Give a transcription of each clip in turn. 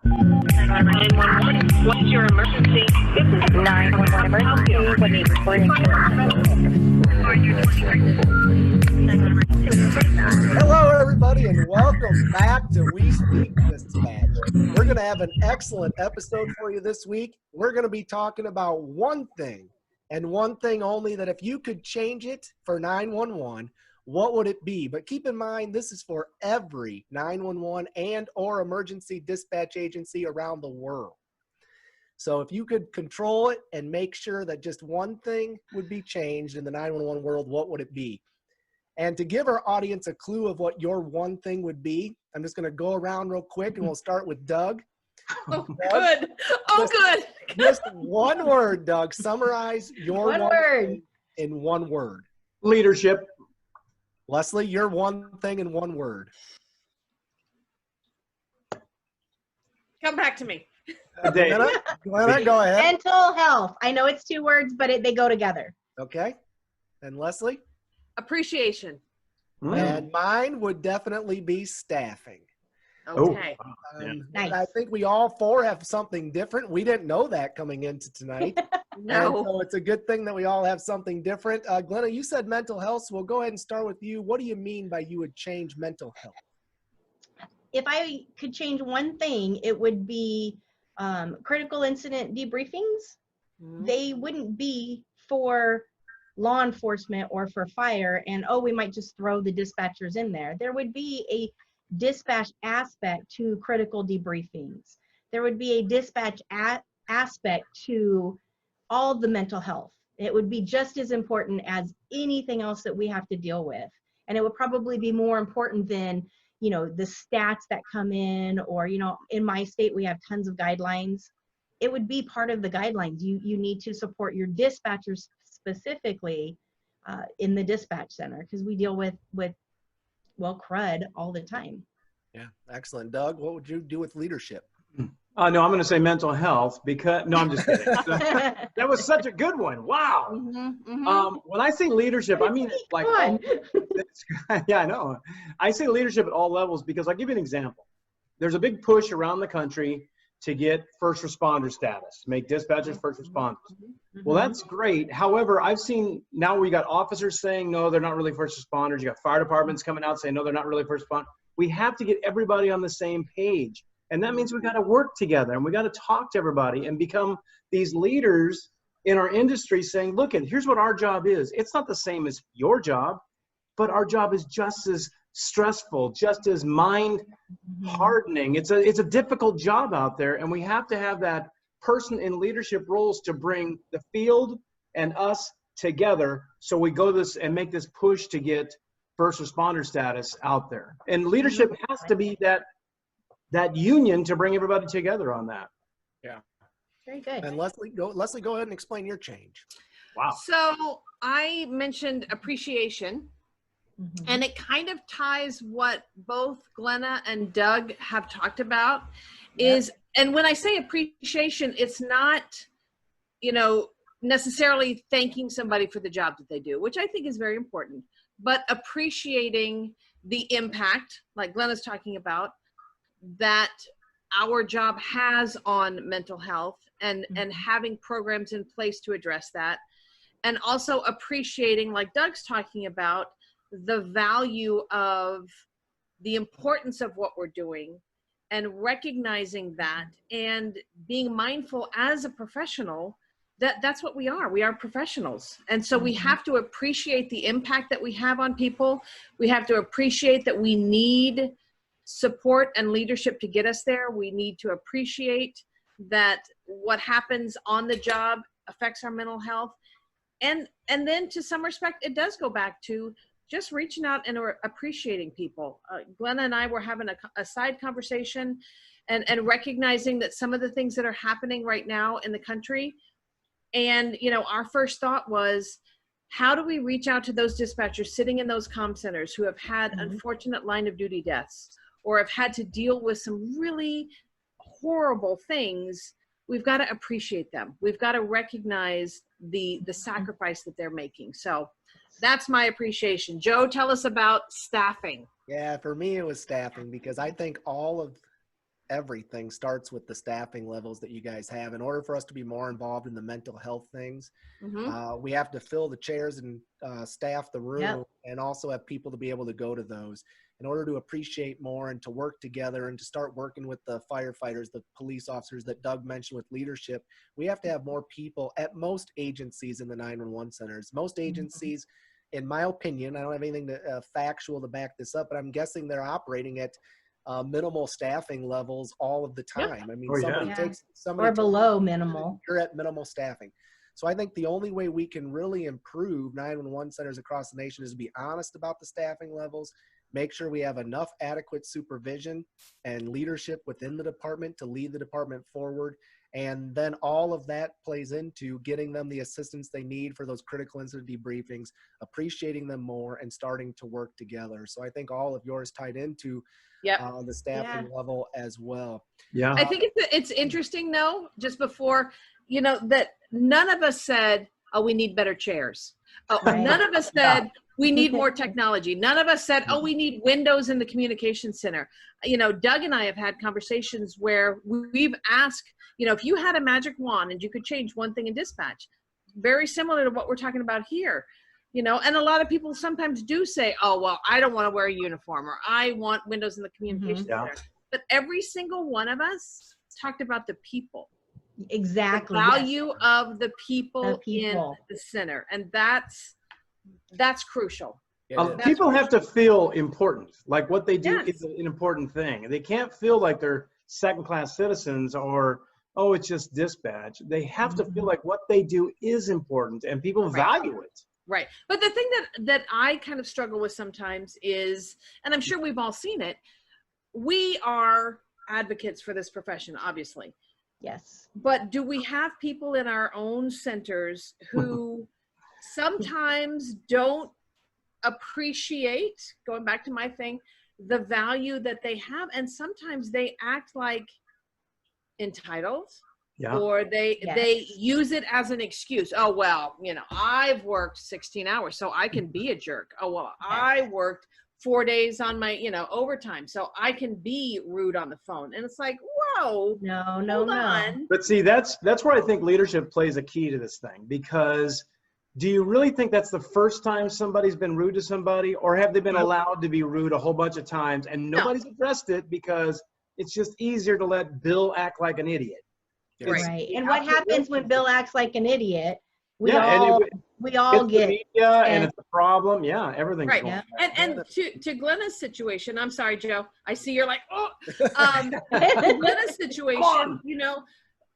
911, what's your emergency? This is 911 emergency. What is Hello, everybody, and welcome back to We Speak Dispatch. We're going to have an excellent episode for you this week. We're going to be talking about one thing and one thing only, that if you could change it for 911, what would it be? But keep in mind, this is for every 911 and or emergency dispatch agency around the world. So if you could control it and make sure that just one thing would be changed in the 911 world, what would it be? And to give our audience a clue of what your one thing would be, I'm just going to go around real quick, and we'll start with Doug. Oh, Doug, good. Oh, good. Just one word, Doug. Summarize your One word thing in one word. Leadership. Leslie, your one thing in one word. Come back to me. Glenna, go ahead. mental health. I know it's two words, but they go together. Okay. And Leslie? Appreciation. And mine would definitely be staffing. Okay. Nice. I think we all four have something different. We didn't know that coming into tonight. No. And so it's a good thing that we all have something different. Glenna, you said mental health, so we'll go ahead and start with you. What do you mean by you would change mental health? If I could change one thing, it would be critical incident debriefings. They wouldn't be for law enforcement or for fire and, oh, we might just throw the dispatchers in there. There would be a dispatch aspect to critical debriefings. There would be a dispatch aspect to all the mental health. It would be just as important as anything else that we have to deal with. And it would probably be more important than, you know, the stats that come in, or, you know, in my state, we have tons of guidelines. It would be part of the guidelines. You need to support your dispatchers specifically in the dispatch center, because we deal with well, crud all the time. Yeah, excellent. Doug, what would you do with leadership? No, I'm going to say mental health because, no, I'm just kidding. That was such a good one. Wow. When I say leadership, I mean like, yeah, I know. I say leadership at all levels because I'll give you an example. There's a big push around the country to get first responder status, make dispatchers first responders. Well, that's great. However, I've seen now we got officers saying, no, they're not really first responders. You got fire departments coming out saying, no, they're not really first responders. We have to get everybody on the same page. And that means we got to work together and we got to talk to everybody and become these leaders in our industry saying, look, here's what our job is. It's not the same as your job, but our job is just as stressful, just as mind hardening. It's a difficult job out there, and we have to have that person in leadership roles to bring the field and us together, so we go this and make this push to get first responder status out there. And leadership has to be that union to bring everybody together on that. Yeah. Very good. And Leslie, go ahead and explain your change. Wow. So I mentioned appreciation. And it kind of ties what both Glenna and Doug have talked about is, and when I say appreciation, it's not, you know, necessarily thanking somebody for the job that they do, which I think is very important, but appreciating the impact, like Glenna's talking about, that our job has on mental health and having programs in place to address that. And also appreciating, like Doug's talking about, the value of the importance of what we're doing and recognizing that and being mindful as a professional that that's what we are. We are professionals. And so we have to appreciate the impact that we have on people. We have to appreciate that we need support and leadership to get us there. We need to appreciate that what happens on the job affects our mental health. And then to some respect, it does go back to just reaching out and appreciating people. Glenna and I were having a side conversation and recognizing that some of the things that are happening right now in the country, and you know, our first thought was, how do we reach out to those dispatchers sitting in those comm centers who have had unfortunate line of duty deaths or have had to deal with some really horrible things? We've got to appreciate them. We've got to recognize the sacrifice that they're making. So that's my appreciation. Joe, tell us about staffing. Yeah, for me, it was staffing, because I think all of everything starts with the staffing levels that you guys have. In order for us to be more involved in the mental health things, we have to fill the chairs and staff the room, and also have people to be able to go to those. In order to appreciate more and to work together and to start working with the firefighters, the police officers that Doug mentioned with leadership, we have to have more people at most agencies in the 911 centers. Most agencies, in my opinion, I don't have anything factual to back this up, but I'm guessing they're operating at minimal staffing levels all of the time. I mean, somebody takes somebody or below minimal. You're at minimal staffing. So I think the only way we can really improve 911 centers across the nation is to be honest about the staffing levels, make sure we have enough adequate supervision and leadership within the department to lead the department forward. And then all of that plays into getting them the assistance they need for those critical incident debriefings, appreciating them more, and starting to work together. So I think all of yours tied into the staffing level as well. Yeah. I think it's interesting though, just before, you know, that none of us said, oh, we need better chairs. Oh, none of us said we need more technology. None of us said, oh, we need windows in the communication center. You know, Doug and I have had conversations where we've asked, you know, if you had a magic wand and you could change one thing in dispatch, very similar to what we're talking about here, you know, and a lot of people sometimes do say, oh, well, I don't want to wear a uniform, or I want windows in the communication center. But every single one of us talked about the people. Exactly. The value of the people in the center. And that's crucial. People have to feel important. Like what they do is an important thing. They can't feel like they're second-class citizens or, oh, it's just dispatch. They have to feel like what they do is important and people value it. Right. But the thing that I kind of struggle with sometimes is, and I'm sure we've all seen it, we are advocates for this profession, obviously. Yes. But do we have people in our own centers who sometimes don't appreciate, going back to my thing, the value that they have, and sometimes they act like entitled, or they use it as an excuse. Oh, well, you know, I've worked 16 hours, so I can be a jerk. Oh, well, I worked 4 days on my, you know, overtime, so I can be rude on the phone. And it's like, whoa, hold on. But see, that's where I think leadership plays a key to this thing, because do you really think that's the first time somebody's been rude to somebody, or have they been allowed to be rude a whole bunch of times and nobody's addressed it because it's just easier to let Bill act like an idiot? Right. And what happens when Bill acts like an idiot? We all get media, and it's a problem. Yeah, everything's right. going And to Glenna's situation, I'm sorry, Joe. I see you're like, oh. Glenna's situation, you know,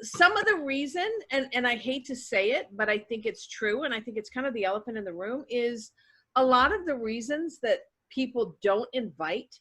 some of the reason, and I hate to say it, but I think it's true, and I think it's kind of the elephant in the room, is a lot of the reasons that people don't invite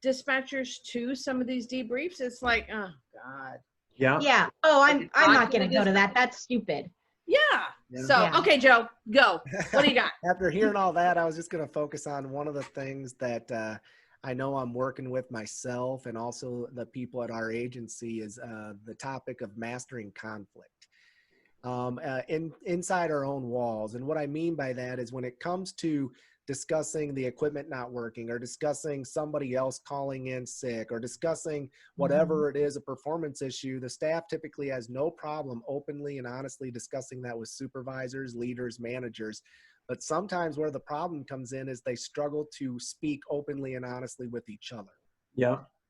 dispatchers to some of these debriefs. It's like, oh God. Yeah. Oh, I'm not going to go to that. That's stupid. So, okay, Joe, go. What do you got? After hearing all that, I was just going to focus on one of the things that I know I'm working with myself and also the people at our agency is the topic of mastering conflict inside our own walls. And what I mean by that is when it comes to discussing the equipment not working, or discussing somebody else calling in sick, or discussing whatever it is, a performance issue, the staff typically has no problem openly and honestly discussing that with supervisors, leaders, managers. But sometimes where the problem comes in is they struggle to speak openly and honestly with each other.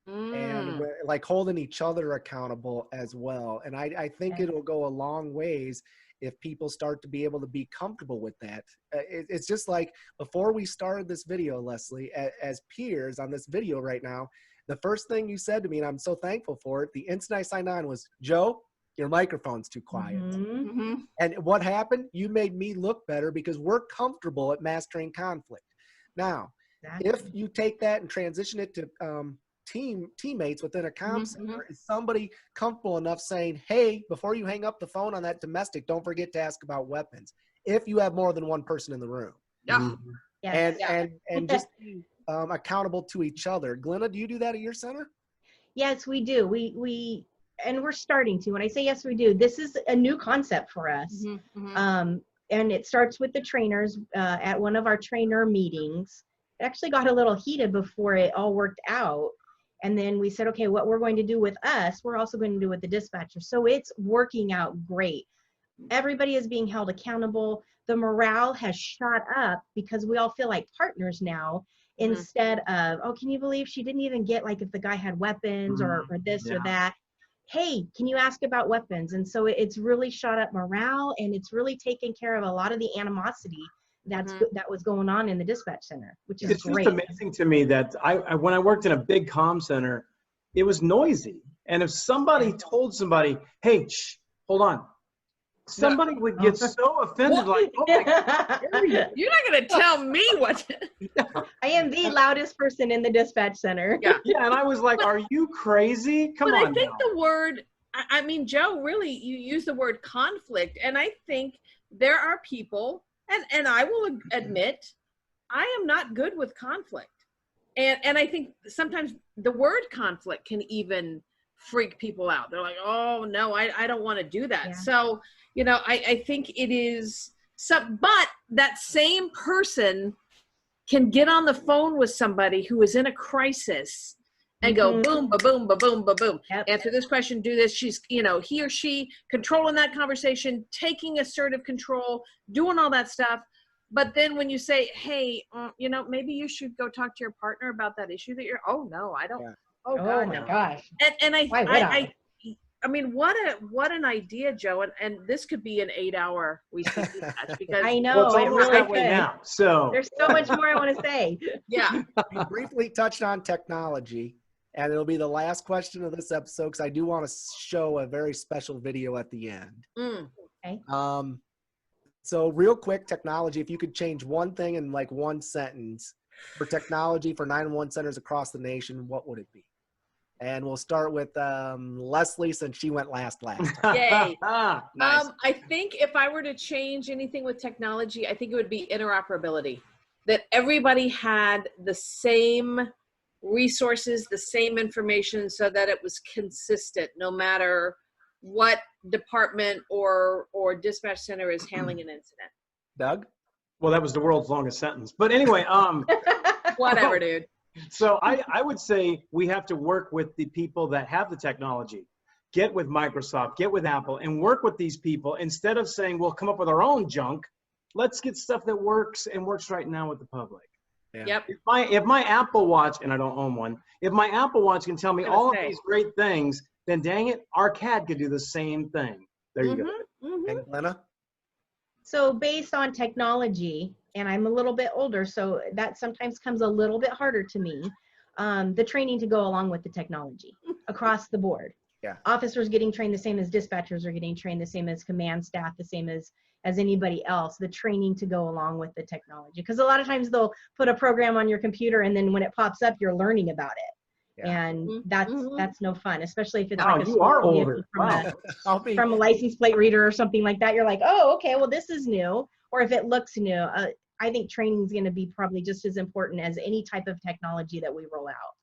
And like holding each other accountable as well. And I think it'll go a long ways if people start to be able to be comfortable with that. It's just like before we started this video, Leslie, as peers on this video right now, the first thing you said to me, and I'm so thankful for it, the instant I signed on was, Joe, your microphone's too quiet. And what happened? You made me look better because we're comfortable at mastering conflict. Now, if you take that and transition it to teammates within a comm center, is somebody comfortable enough saying, hey, before you hang up the phone on that domestic, don't forget to ask about weapons, if you have more than one person in the room. And just be accountable to each other. Glenna, do you do that at your center? Yes, we do. And we're starting to. When I say yes, we do. This is a new concept for us. And it starts with the trainers at one of our trainer meetings. It actually got a little heated before it all worked out. And then we said, okay, what we're going to do with us, we're also going to do with the dispatcher. So it's working out great. Everybody is being held accountable. The morale has shot up because we all feel like partners now, instead of, oh, can you believe she didn't even get, like, if the guy had weapons or this or that. Hey, can you ask about weapons? And so it's really shot up morale, and it's really taken care of a lot of the animosity that was going on in the dispatch center, which is It's great. just amazing to me that when I worked in a big comm center, it was noisy. And if somebody told somebody, hey, shh, hold on, somebody would get so offended, like, oh my God. You're not going to tell me what. I am the loudest person in the dispatch center. Yeah. Yeah, and I was like, are you crazy? Come But on I think now. the word, I mean, Joe, really, you use the word conflict. And I think there are people, and I will admit, I am not good with conflict. And I think sometimes the word conflict can even freak people out. They're like, oh, no, I don't want to do that. Yeah. So, you know, I think it is, but that same person can get on the phone with somebody who is in a crisis and go boom, ba boom, ba boom, ba boom. Yep. Answer this question, do this. She's, you know, he or she controlling that conversation, taking assertive control, doing all that stuff. But then when you say, hey, you know, maybe you should go talk to your partner about that issue that you're, oh no, I don't. Yeah. Oh Oh God, my no. gosh. And Why would I mean, what an idea, Joe. And this could be an 8-hour We Speak Dispatch because I know, Well, it's it almost really that way could. now. So There's so much more I want to say. yeah. We briefly touched on technology, and it'll be the last question of this episode because I do want to show a very special video at the end. So real quick, technology, if you could change one thing in like one sentence for technology for 911 centers across the nation, what would it be? And we'll start with Leslie, since she went last time. Yay. Nice. I think if I were to change anything with technology, I think it would be interoperability. That everybody had the same resources, the same information, so that it was consistent no matter what department or dispatch center is handling an incident. Doug? Well, that was the world's longest sentence. But anyway, Whatever, dude. so I would say we have to work with the people that have the technology. Get with Microsoft, get with Apple, and work with these people instead of saying we'll come up with our own junk. Let's get stuff that works and works right now with the public. Yeah. Yep. If my Apple Watch, and I don't own one, if my Apple Watch can tell me all of these great things, then dang it, our CAD could do the same thing. There you go. And Glenna? So based on technology, and I'm a little bit older, so that sometimes comes a little bit harder to me, the training to go along with the technology across the board. Yeah. Officers getting trained the same as dispatchers are getting trained, the same as command staff, the same as anybody else, the training to go along with the technology. Because a lot of times they'll put a program on your computer and then when it pops up, you're learning about it. Yeah. And that's no fun, especially if it's Oh, like a you are small older. vehicle from Wow. I'll be from a license plate reader or something like that. You're like, oh, okay, well, this is new. Or if it looks new, I think training is going to be probably just as important as any type of technology that we roll out.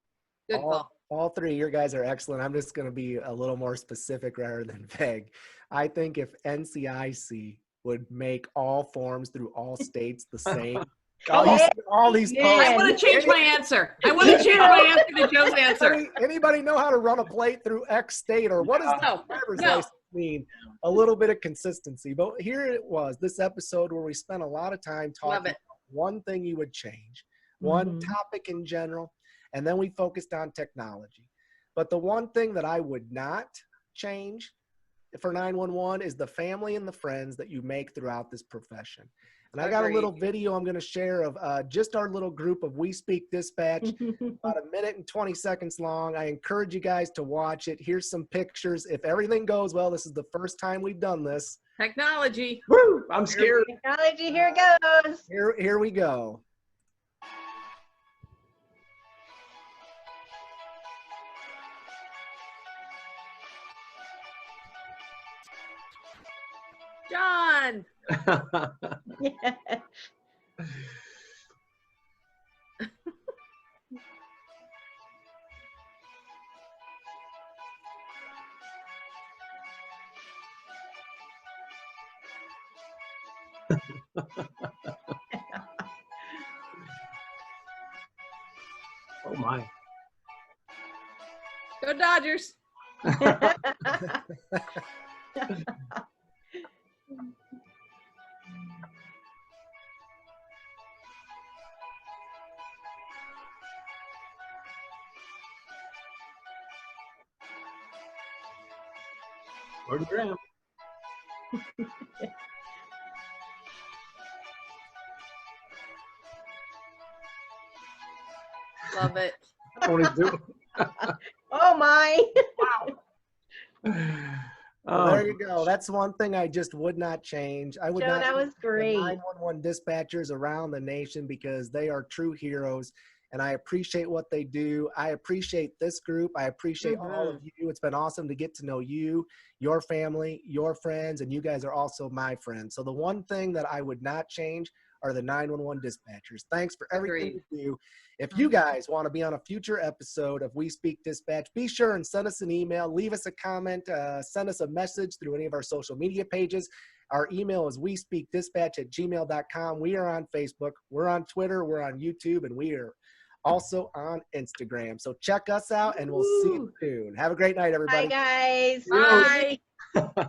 Good call. all three of your guys are excellent. I'm just going to be a little more specific rather than vague. I think if NCIC would make all forms through all states the same. all these Yeah. posts. I want to change my answer. I want to change my answer to Joe's answer. Anybody know how to run a plate through X state, or what does the driver's license mean? A little bit of consistency. But here it was, this episode where we spent a lot of time talking about one thing you would change, one topic in general, and then we focused on technology. But the one thing that I would not change for 911 is the family and the friends that you make throughout this profession. And I got a little video I'm going to share of just our little group of We Speak Dispatch, about 1 minute and 20 seconds long. I encourage you guys to watch it. Here's some pictures. If everything goes well, this is the first time we've done this. Technology. Woo! I'm scared. Technology, here it goes. Here we go. John. Oh my. Go Dodgers. Gordon Graham. Love it. What he's doing. Oh my. Well, Oh, there you go. That's one thing I just would not change. I would Joe, not that was change the great. 911 dispatchers around the nation because they are true heroes and I appreciate what they do. I appreciate this group. I appreciate all of you. It's been awesome to get to know you, your family, your friends, and you guys are also my friends. So the one thing that I would not change are the 911 dispatchers. Thanks for everything you do. If you guys want to be on a future episode of We Speak Dispatch, be sure and send us an email, leave us a comment, send us a message through any of our social media pages. Our email is wespeakdispatch@gmail.com. We are on Facebook, we're on Twitter, we're on YouTube, and we are also on Instagram. So check us out and we'll see you soon. Have a great night, everybody. Bye, guys. Bye. Bye.